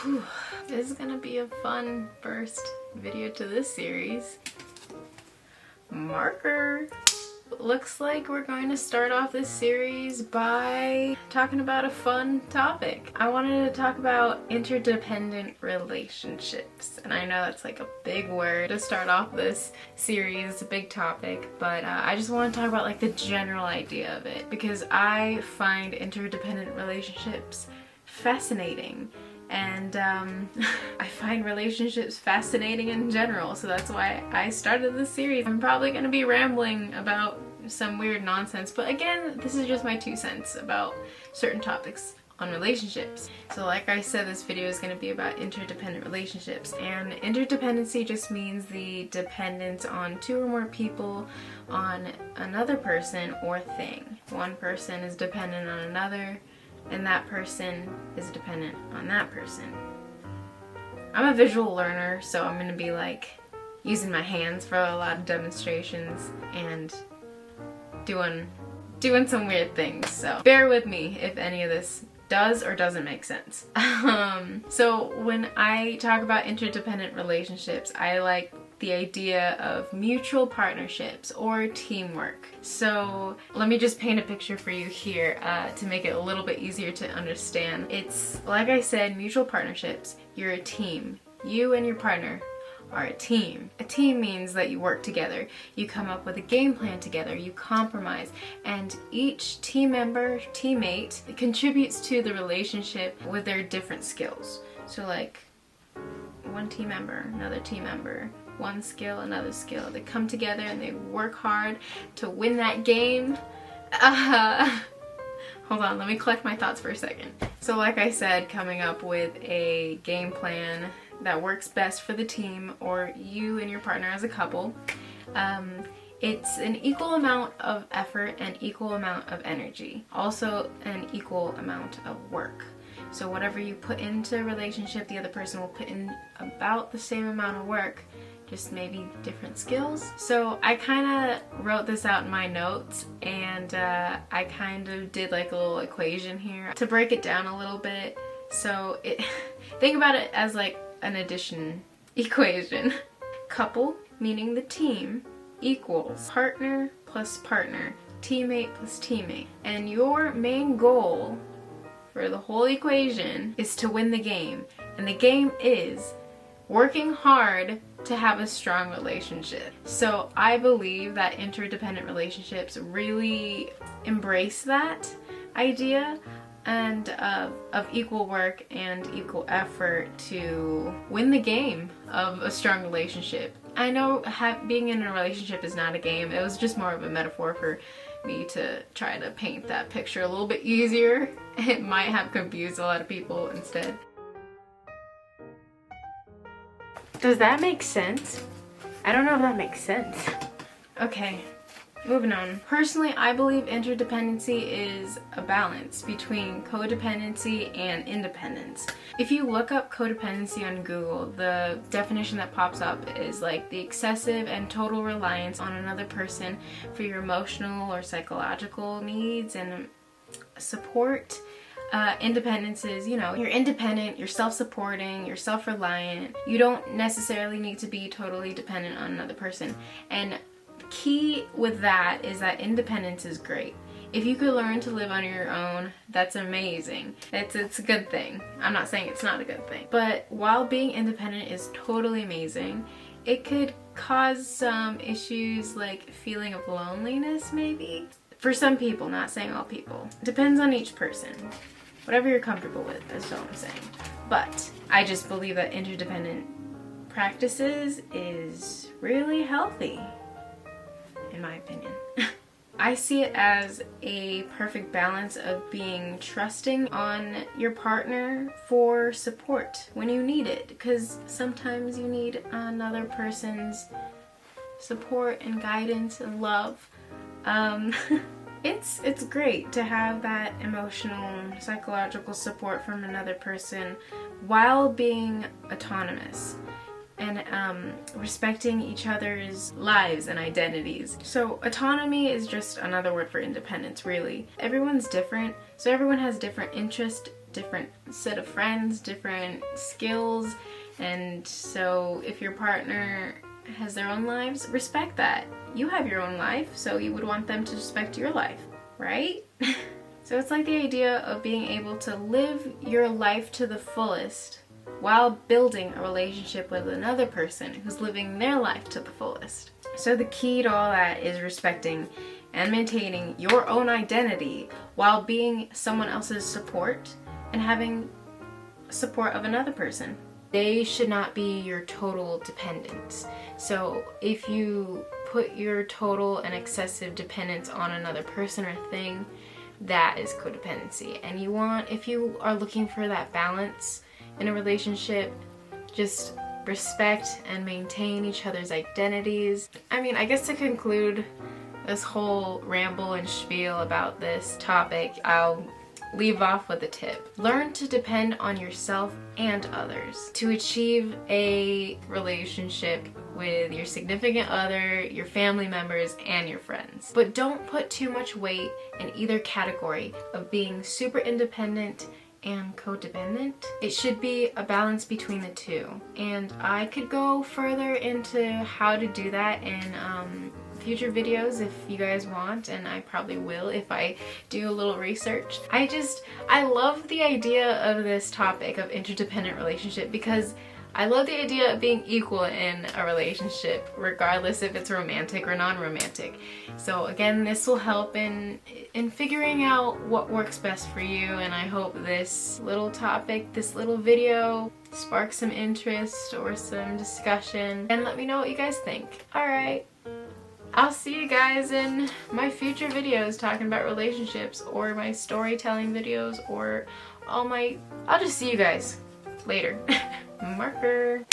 Whew. This is gonna be a fun first video to this series. Marker! Looks like we're going to start off this series by talking about a fun topic. I wanted to talk about interdependent relationships, and I know that's like a big word to start off this series, a big topic, but I just want to talk about like the general idea of it because I find interdependent relationships fascinating. And I find relationships fascinating in general, so that's why I started this series. I'm probably going to be rambling about some weird nonsense, but again, this is just my 2 cents about certain topics on relationships. So like I said, this video is going to be about interdependent relationships, and interdependency just means the dependence on 2 or more people on another person or thing. One person is dependent on another, and that person is dependent on that person. I'm a visual learner, so I'm gonna be like using my hands for a lot of demonstrations and doing some weird things, so bear with me if any of this does or doesn't make sense. So when I talk about interdependent relationships, I like the idea of mutual partnerships or teamwork. So let me just paint a picture for you here to make it a little bit easier to understand. It's like I said, mutual partnerships. You're a team. You and your partner are a team. A team means that you work together. You come up with a game plan together. You compromise, and each team member, teammate, contributes to the relationship with their different skills. So like one team member, another team member, one skill, another skill. They come together and they work hard to win that game. Hold on, let me collect my thoughts for a second. So like I said, coming up with a game plan that works best for the team or you and your partner as a couple. It's an equal amount of effort and equal amount of energy. Also an equal amount of work. So whatever you put into a relationship, the other person will put in about the same amount of work, just maybe different skills. So I kind of wrote this out in my notes, and I kind of did like a little equation here to break it down a little bit. So think about it as like an addition equation. Couple, meaning the team, equals partner plus partner, teammate plus teammate. And your main goal for the whole equation is to win the game. And the game is working hard to have a strong relationship. So I believe that interdependent relationships really embrace that idea and of equal work and equal effort to win the game of a strong relationship. I know being in a relationship is not a game. It was just more of a metaphor for me to try to paint that picture a little bit easier. It might have confused a lot of people instead. Does that make sense? I don't know if that makes sense. Okay, moving on. Personally, I believe interdependency is a balance between codependency and independence. If you look up codependency on Google, the definition that pops up is like the excessive and total reliance on another person for your emotional or psychological needs and support. Independence is, you know, you're independent, you're self-supporting, you're self-reliant. You don't necessarily need to be totally dependent on another person. And key with that is that independence is great. If you could learn to live on your own, that's amazing. It's a good thing. I'm not saying it's not a good thing. But while being independent is totally amazing, it could cause some issues like feeling of loneliness maybe. For some people, not saying all people. Depends on each person. Whatever you're comfortable with, that's all I'm saying. But I just believe that interdependent practices is really healthy, in my opinion. I see it as a perfect balance of being trusting on your partner for support when you need it, because sometimes you need another person's support and guidance and love. It's great to have that emotional, psychological support from another person while being autonomous and respecting each other's lives and identities. So autonomy is just another word for independence, really. Everyone's different, so everyone has different interests, different set of friends, different skills, and so if your partner has their own lives, respect that. You have your own life, so you would want them to respect your life, right? So it's like the idea of being able to live your life to the fullest while building a relationship with another person who's living their life to the fullest. So the key to all that is respecting and maintaining your own identity while being someone else's support and having support of another person. They should not be your total dependence. So if you put your total and excessive dependence on another person or thing, that is codependency. And if you are looking for that balance in a relationship, just respect and maintain each other's identities. I guess to conclude this whole ramble and spiel about this topic, I'll leave off with a tip. Learn to depend on yourself and others to achieve a relationship with your significant other, your family members, and your friends. But don't put too much weight in either category of being super independent and codependent. It should be a balance between the two. And I could go further into how to do that in future videos if you guys want, and I probably will if I do a little research. I love the idea of this topic of interdependent relationship because I love the idea of being equal in a relationship, regardless if it's romantic or non-romantic. So again, this will help in figuring out what works best for you, and I hope this little topic, this little video, sparks some interest or some discussion, and let me know what you guys think. Alright, I'll see you guys in my future videos talking about relationships, or my storytelling videos, or I'll just see you guys later. Marker.